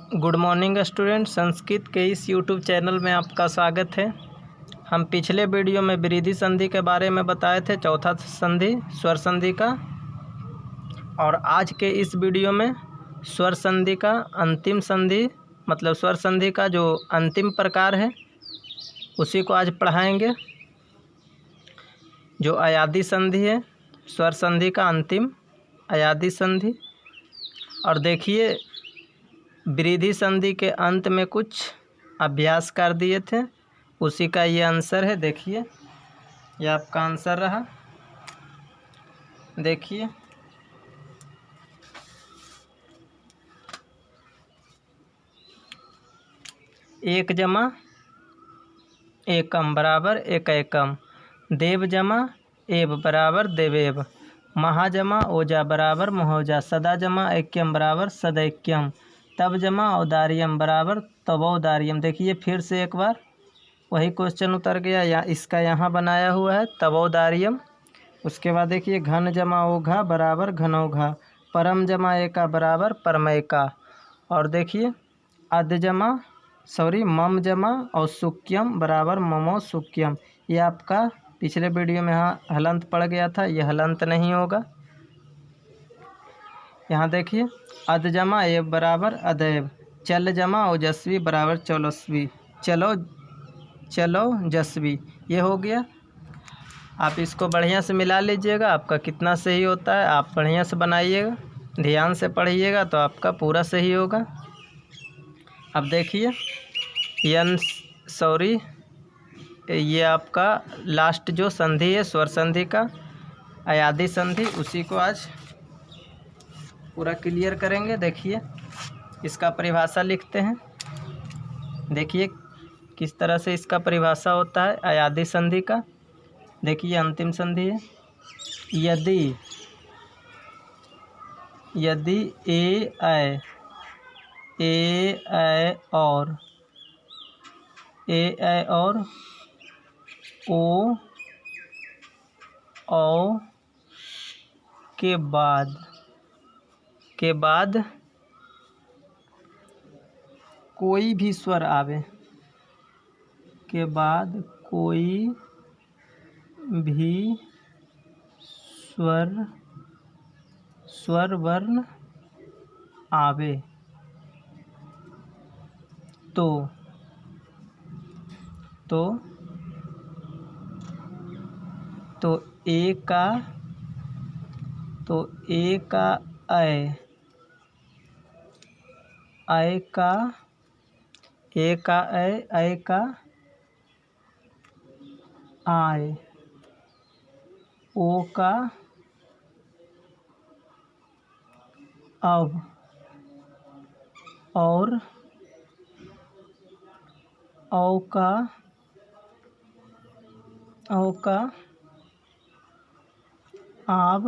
Good morning student, Sanskrit के इस YouTube channel में आपका स्वागत है। हम पिछले वीडियो में विरोधी संधि के बारे में बताए थे, चौथा संधि स्वर संधि का, और आज के इस वीडियो में स्वर संधि का अंतिम संधि मतलब स्वर संधि का जो अंतिम प्रकार है उसी को आज पढ़ाएंगे, जो अयादी संधि है। स्वर संधि का अंतिम अयादी संधि। और देखिए, विरोधी संधि के अंत में कुछ अभ्यास कर दिए थे, उसी का ये आंसर है। देखिए, ये आपका आंसर रहा। देखिए, एक जमा एकम बराबर एक एकम, देव जमा एव बराबर देवेव, महा जमा ओजा बराबर महोजा, सदा जमा ऐक्यम बराबर सदैक्यम, तब जमा औदार्यम बराबर तबौदार्यम। देखिए फिर से एक बार वही क्वेश्चन उतर गया, या इसका यहाँ बनाया हुआ है तबौदार्यम। उसके बाद देखिए, घन जमा ओघा बराबर घनौघा, परम जमा एका बराबर परमैका। और देखिए, मम जमा औसुक्यम बराबर ममौसुक्यम। ये आपका पिछले वीडियो में यहाँ हलंत पड़ गया था, ये हलंत नहीं होगा। यहाँ देखिए, अध जमा एव बराबर अदैव, चल जमा ओजस्वी बराबर चौलस्वी, चलो चलो जस्वी। ये हो गया। आप इसको बढ़िया से मिला लीजिएगा, आपका कितना सही होता है। आप बढ़िया से बनाइएगा, ध्यान से पढ़िएगा तो आपका पूरा सही होगा। अब देखिए, ये आपका लास्ट जो संधि है स्वर संधि का अयादी संधि, उसी को आज पूरा क्लियर करेंगे। देखिए, इसका परिभाषा लिखते हैं। देखिए किस तरह से इसका परिभाषा होता है अयादी संधि का। देखिए, अंतिम संधि है। यदि ए ऐ और ओ औ के बाद कोई भी स्वर आवे, के बाद कोई भी स्वर वर्ण आवे तो ए का ऐ का आय, ओ का अब, और औ का आब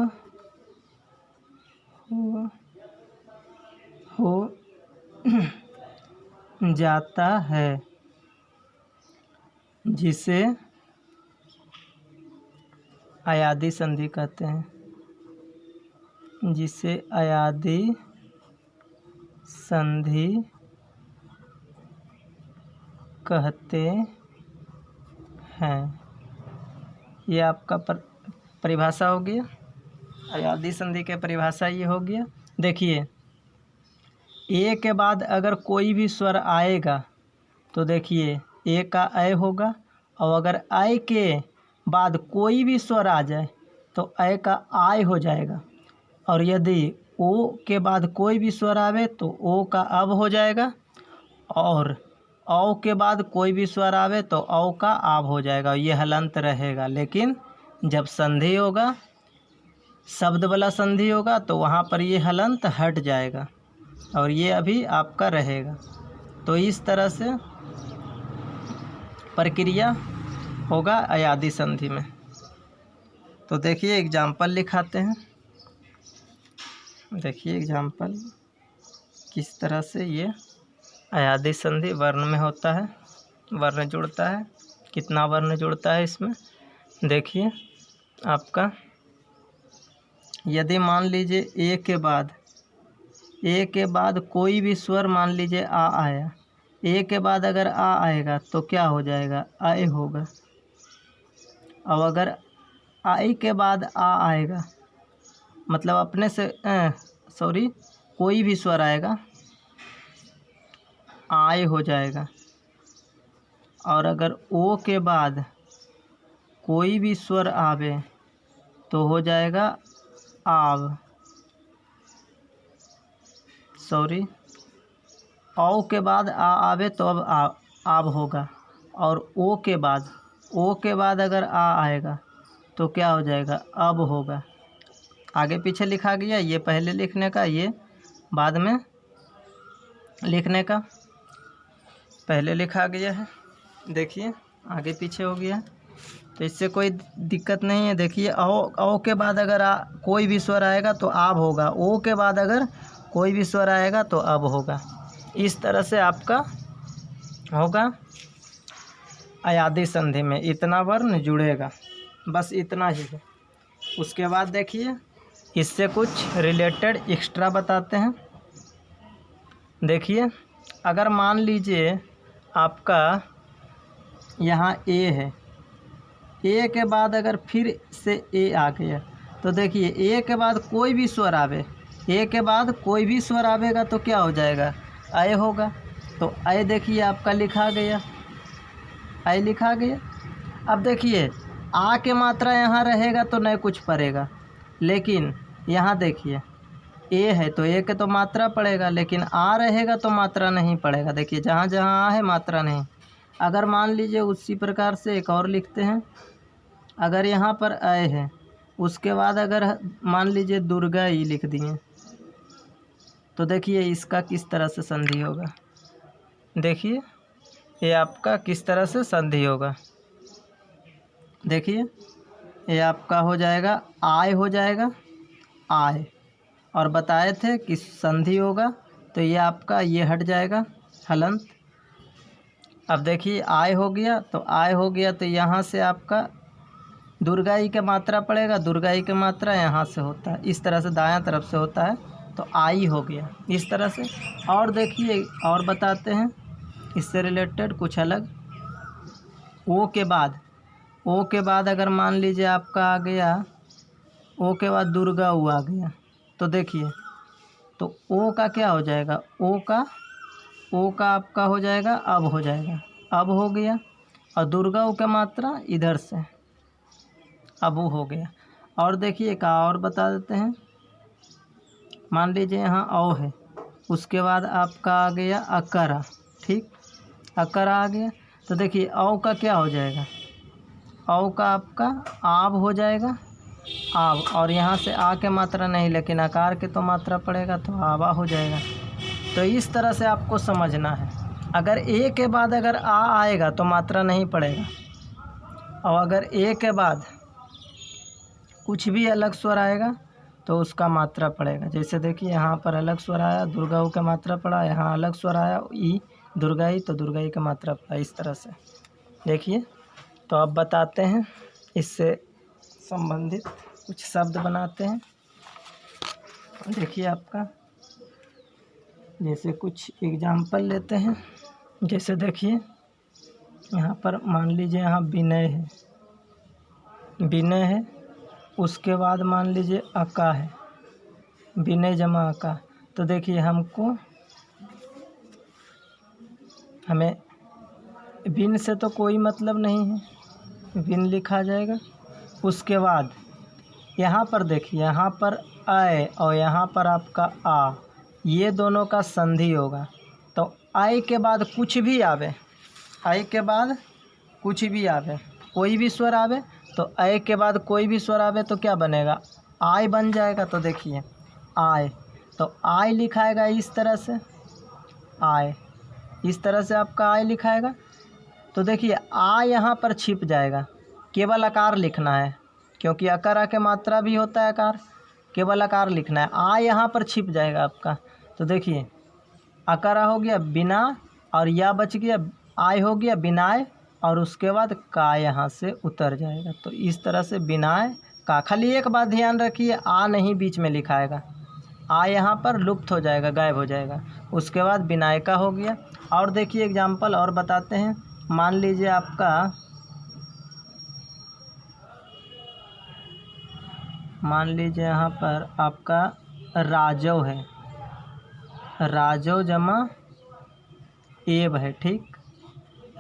हो जाता है, जिसे अयादी संधि कहते हैं। जिसे अयादी संधि कहते हैं। ये आपका परिभाषा हो गया। अयादी संधि के परिभाषा ये हो गया। देखिए, ए के बाद अगर कोई भी स्वर आएगा तो देखिए ए का ऐ होगा, और अगर ऐ के बाद कोई भी स्वर आ जाए तो ऐ का आय हो जाएगा। और यदि ओ के बाद कोई भी स्वर आवे तो ओ का अब हो जाएगा, और औ के बाद कोई भी स्वर आवे तो औ का आब हो जाएगा। ये हलंत रहेगा, लेकिन जब संधि होगा, शब्द वाला संधि होगा, तो वहाँ पर ये हलंत हट जाएगा और ये अभी आपका रहेगा। तो इस तरह से प्रक्रिया होगा अयादी संधि में। तो देखिए, एग्जाम्पल लिखाते हैं। देखिए एग्जाम्पल किस तरह से ये अयादी संधि वर्ण में होता है, वर्ण जुड़ता है। कितना वर्ण जुड़ता है इसमें देखिए आपका। यदि मान लीजिए ए के बाद ए के बाद कोई भी स्वर मान लीजिए आ आया, ए के बाद अगर आ आएगा तो क्या हो जाएगा, आए होगा। अब अगर आई के बाद आ आएगा मतलब अपने से सॉरी कोई भी स्वर आएगा आय हो जाएगा। और अगर ओ के बाद कोई भी स्वर आवे तो हो जाएगा आव, सॉरी औ के बाद आ आवे तो अब आव होगा। और ओ के बाद अगर आ आएगा तो क्या हो जाएगा, अब होगा। आगे पीछे लिखा गया, ये पहले लिखने का, ये बाद में लिखने का, पहले लिखा गया है। देखिए आगे पीछे हो गया तो इससे कोई दिक्कत नहीं है। देखिए औ के बाद अगर कोई भी स्वर आएगा तो आब होगा, ओ के बाद अगर कोई भी स्वर आएगा तो अब होगा। इस तरह से आपका होगा अयादी संधि में इतना वर्ण जुड़ेगा, बस इतना ही है। उसके बाद देखिए इससे कुछ रिलेटेड एक्स्ट्रा बताते हैं। देखिए अगर मान लीजिए आपका यहाँ ए है, ए के बाद अगर फिर से ए आ गया तो देखिए ए के बाद कोई भी स्वर आवे, ए के बाद कोई भी स्वर आवेगा तो क्या हो जाएगा, आय होगा। तो आय देखिए आपका लिखा गया, आय लिखा गया। अब देखिए आ के मात्रा यहाँ रहेगा तो नहीं कुछ पड़ेगा, लेकिन यहाँ देखिए ए है तो ए के तो मात्रा पड़ेगा, लेकिन आ रहेगा तो मात्रा नहीं पड़ेगा। देखिए जहाँ जहाँ आ है मात्रा नहीं। अगर मान लीजिए उसी प्रकार से एक और लिखते हैं, अगर यहाँ पर आए है उसके बाद अगर मान लीजिए दुर्गा ही लिख दिए तो देखिए इसका किस तरह से संधि होगा। देखिए ये आपका किस तरह से संधि होगा। देखिए ये आपका हो जाएगा आय हो जाएगा, आय, और बताए थे कि संधि होगा तो ये आपका ये हट जाएगा हलंत। अब देखिए आय हो गया तो आय हो गया तो यहाँ से आपका दुर्गाई का मात्रा पड़ेगा, दुर्गाई का मात्रा यहाँ से होता है, इस तरह से दायां तरफ से होता है तो आई हो गया इस तरह से। और देखिए और बताते हैं इससे रिलेटेड कुछ अलग। ओ के बाद अगर मान लीजिए आपका आ गया, ओ के बाद दुर्गा ऊ आ गया तो देखिए तो ओ का क्या हो जाएगा, ओ का आपका हो जाएगा अब हो जाएगा, अब हो गया। और दुर्गा ऊ का मात्रा इधर से अब वो हो गया। और देखिए एक और बता देते हैं, मान लीजिए यहाँ औ है उसके बाद आपका आ गया अकरा, ठीक, अकरा आ गया तो देखिए औ का क्या हो जाएगा, औ का आपका आब हो जाएगा, आब, और यहाँ से आ के मात्रा नहीं लेकिन आकार के तो मात्रा पड़ेगा तो आबा हो जाएगा। तो इस तरह से आपको समझना है। अगर ए के बाद अगर आ आएगा तो मात्रा नहीं पड़ेगा, और अगर ए के बाद कुछ भी अलग स्वर आएगा तो उसका मात्रा पड़ेगा। जैसे देखिए यहाँ पर अलग स्वर आया, दुर्गा ऊ का मात्रा पड़ा, यहाँ अलग स्वर आया ई दुर्गाई तो दुर्गाई का मात्रा पड़ा, इस तरह से। देखिए तो अब बताते हैं इससे संबंधित कुछ शब्द बनाते हैं। देखिए आपका जैसे कुछ एग्जाम्पल लेते हैं। जैसे देखिए यहाँ पर मान लीजिए यहाँ विनय है, विनय है, उसके बाद मान लीजिए अका है, विनय जमा अका। तो देखिए हमें विन से तो कोई मतलब नहीं है, विन लिखा जाएगा। उसके बाद यहाँ पर देखिए यहाँ पर आय और यहाँ पर आपका आ, ये दोनों का संधि होगा। तो आय के बाद कुछ भी आवे, आय के बाद कुछ भी आवे, कोई भी स्वर आवे तो आय के बाद कोई भी स्वर आवे तो क्या बनेगा, आय बन जाएगा। तो देखिए आय, तो आय लिखाएगा इस तरह से, आय, इस तरह से आपका आय लिखाएगा। तो देखिए आ यहाँ पर छिप जाएगा, केवल आकार लिखना है क्योंकि अकार के मात्रा भी होता है आकार, केवल आकार लिखना है। आ यहाँ पर छिप जाएगा आपका। तो देखिए अकारा हो गया बिना और या बच गया, आय हो गया बिनाय, और उसके बाद का यहाँ से उतर जाएगा। तो इस तरह से बिनाय का, खाली एक बात ध्यान रखिए आ नहीं बीच में लिखाएगा, आ यहाँ पर लुप्त हो जाएगा, गायब हो जाएगा। उसके बाद विनायका हो गया। और देखिए एग्जाम्पल और बताते हैं। मान लीजिए यहाँ पर आपका राजव है, राजव जमा एब है, ठीक,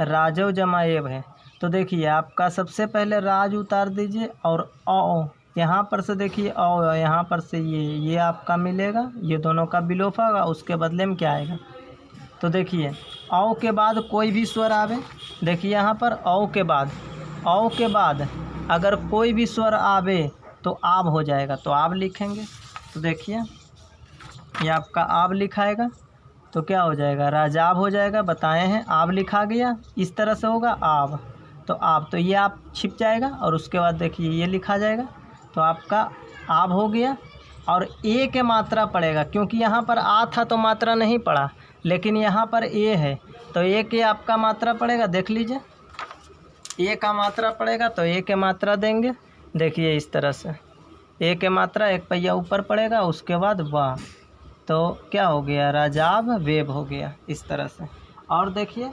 राजव जमा एब है। तो देखिए आपका सबसे पहले राज उतार दीजिए और औ यहाँ पर से देखिए औ यहाँ पर से ये आपका मिलेगा, ये दोनों का विलोप होगा। उसके बदले में क्या आएगा, तो देखिए औ के बाद कोई भी स्वर आवे, देखिए यहाँ पर औ के बाद अगर कोई भी स्वर आवे तो आब हो जाएगा, तो आब लिखेंगे। तो देखिए ये आपका आब लिखाएगा तो क्या हो जाएगा, राजाब हो जाएगा। बताए हैं आब लिखा गया, इस तरह से होगा आब, तो आब, तो ये आप छिप जाएगा। और उसके बाद देखिए ये लिखा जाएगा, तो आपका आब हो गया। और ए के मात्रा पड़ेगा, क्योंकि यहाँ पर आ था तो मात्रा नहीं पड़ा, लेकिन यहाँ पर ए है तो ए के आपका मात्रा पड़ेगा। देख लीजिए ए का मात्रा पड़ेगा तो ए के मात्रा देंगे। देखिए इस तरह से ए के मात्रा एक पहिया ऊपर पड़ेगा, उसके बाद वाह, तो क्या हो गया, राजाब वेब हो गया, इस तरह से। और देखिए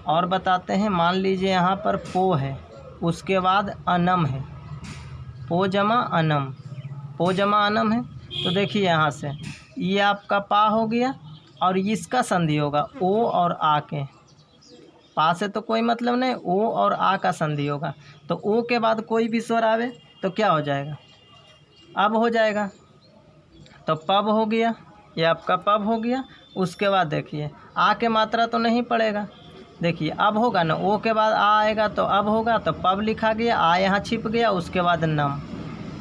और बताते हैं। मान लीजिए यहाँ पर पो है, उसके बाद अनम है, पो जमा अनम, पो जमा अनम है। तो देखिए यहाँ से ये आपका पा हो गया और इसका संधि होगा ओ और आ के, पा से तो कोई मतलब नहीं, ओ और आ का संधि होगा। तो ओ के बाद कोई भी स्वर आवे तो क्या हो जाएगा, अब हो जाएगा, तो पब हो गया, ये आपका पब हो गया। उसके बाद देखिए आ के मात्रा तो नहीं पड़ेगा, देखिए अब होगा ना, ओ के बाद आ आएगा तो अब होगा, तो पब लिखा गया, आ यहाँ छिप गया, उसके बाद नम,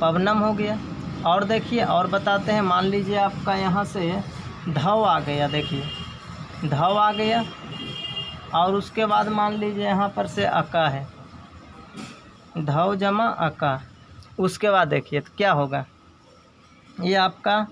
पबनम हो गया। और देखिए और बताते हैं। मान लीजिए आपका यहाँ से धव आ गया, देखिए धव आ गया, और उसके बाद मान लीजिए यहाँ पर से अका है, धव जमा अका। उसके बाद देखिए तो क्या होगा, ये आपका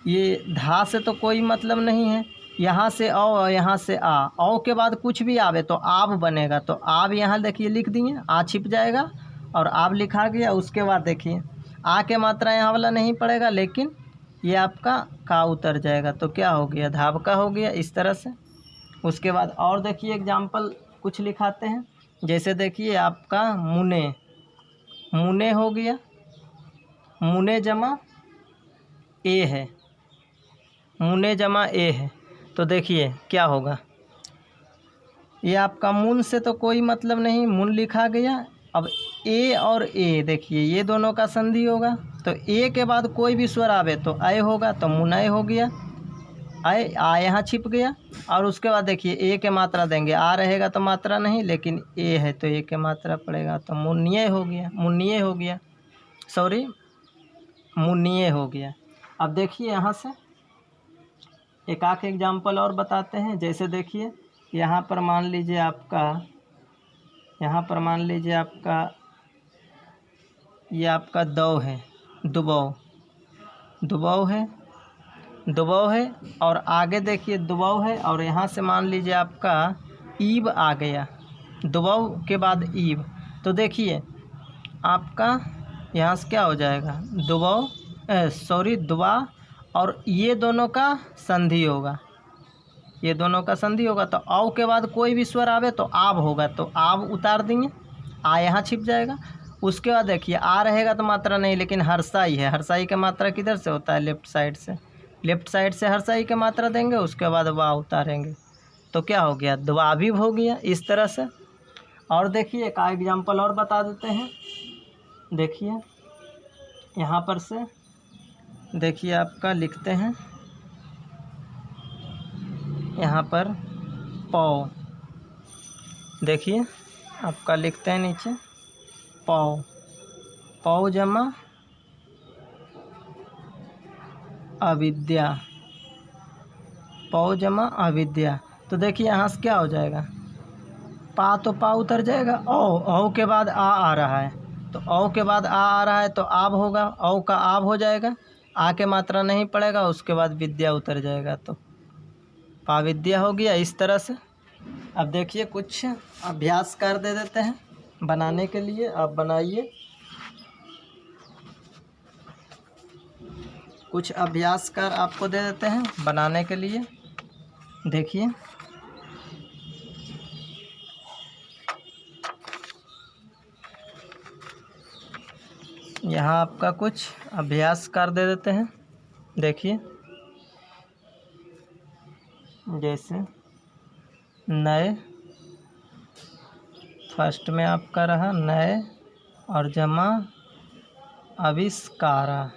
ये धा से तो कोई मतलब नहीं है, यहाँ से औ और यहाँ से आ, औ के बाद कुछ भी आवे तो आब बनेगा, तो आब यहाँ देखिए लिख दिए, आ छिप जाएगा और आब लिखा गया। उसके बाद देखिए आ के मात्रा यहाँ वाला नहीं पड़ेगा, लेकिन ये आपका का उतर जाएगा, तो क्या हो गया, धाब का हो गया, इस तरह से। उसके बाद और देखिए एग्जाम्पल कुछ लिखाते हैं। जैसे देखिए आपका मुने, मुने हो गया, मुने जमा ए है, मुने जमा ए है। तो देखिए क्या होगा, ये आपका मुन से तो कोई मतलब नहीं, मुन लिखा गया। अब ए और ए देखिए ये दोनों का संधि होगा, तो ए के बाद कोई भी स्वर आवे तो अय होगा, तो मुनय हो गया, अय, आ यहाँ छिप गया। और उसके बाद देखिए ए के मात्रा देंगे, आ रहेगा तो मात्रा नहीं, लेकिन ए है तो ए के मात्रा पड़ेगा, तो मुन्निय हो गया, मुन्निय हो गया, सॉरी मुन्निय हो गया। अब देखिए यहाँ से एक आख एग्जाम्पल और बताते हैं। जैसे देखिए यहाँ पर मान लीजिए आपका, यहाँ पर मान लीजिए आपका ये आपका दौ है, दुबौ, दुबौ है, दुबौ है। और आगे देखिए दुबौ है, और यहाँ से मान लीजिए आपका ईब आ गया, दुबौ के बाद ईब। तो देखिए आपका यहाँ से क्या हो जाएगा, दुबौ सॉरी दुबा, और ये दोनों का संधि होगा, ये दोनों का संधि होगा। तो औ के बाद कोई भी स्वर आवे तो आब होगा, तो आब उतार देंगे, आ यहाँ छिप जाएगा। उसके बाद देखिए आ रहेगा तो मात्रा नहीं, लेकिन हर्षाई है, हर्षाई का मात्रा किधर से होता है, लेफ्ट साइड से, लेफ्ट साइड से हर्षाई का मात्रा देंगे। उसके बाद वाह उतारेंगे, तो क्या हो गया, द्वाभिव हो गया, इस तरह से। और देखिए एक एग्जाम्पल और बता देते हैं। देखिए यहाँ पर से देखिए आपका लिखते हैं, यहाँ पर पौ, देखिए आपका लिखते हैं नीचे पौ, पौ जमा अविद्या, पौ जमा अविद्या। तो देखिए यहाँ से क्या हो जाएगा, पा तो पा उतर जाएगा, औ के बाद आ रहा है, तो औ के बाद आ रहा है तो आब होगा, औ का आब हो जाएगा, आ के मात्रा नहीं पड़ेगा। उसके बाद विद्या उतर जाएगा, तो पाविद्या हो गया, इस तरह से। अब देखिए कुछ अभ्यास कर दे देते हैं बनाने के लिए, आप बनाइए। कुछ अभ्यास कर आपको दे देते हैं बनाने के लिए। देखिए, यहाँ आपका कुछ अभ्यास कर दे देते हैं। देखिए, जैसे नए, फर्स्ट में आपका रहा नए और जमा आविष्कारा,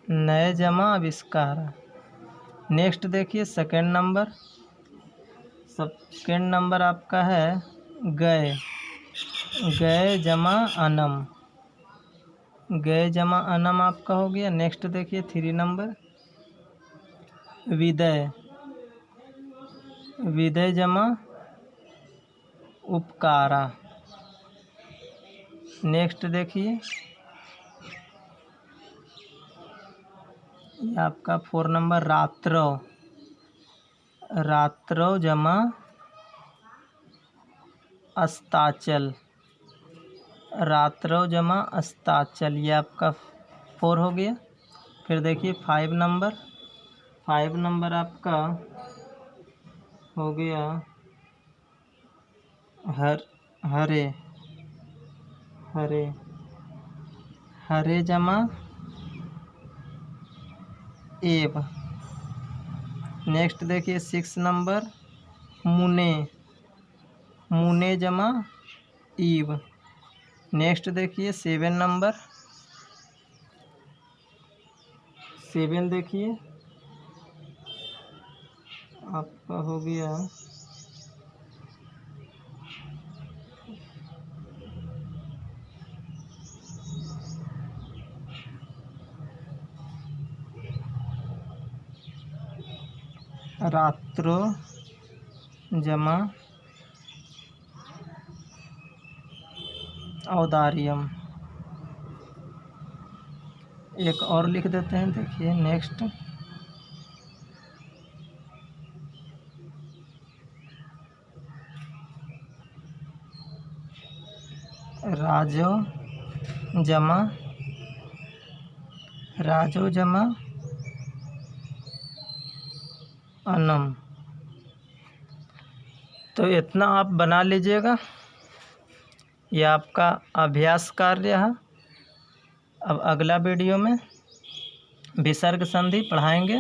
नए जमा आविष्कारा। नेक्स्ट देखिए सेकंड नंबर आपका है गए, गए जमा अनम, गए जमा अनम आपका हो गया। नेक्स्ट देखिए 3 नंबर विदय, विदय जमा उपकारा। नेक्स्ट देखिए ये आपका 4 नंबर रात्रो, रात्रो जमा अस्ताचल, रात्रो जमा अस्ताचल, ये आपका 4 हो गया। फिर देखिए 5 नंबर आपका हो गया हरे, हरे, हरे जमा एव। नेक्स्ट देखिए 6 नंबर मुने, मुने जमा ईव। नेक्स्ट देखिए 7 नंबर, 7 देखिए आपका हो गया रात्रो जमा औदार्यम। एक और लिख देते हैं। देखिए नेक्स्ट राजो जमा, राजो जमा अनम। तो इतना आप बना लीजिएगा। यह आपका अभ्यास कार्य है। अब अगला वीडियो में विसर्ग संधि पढ़ाएंगे।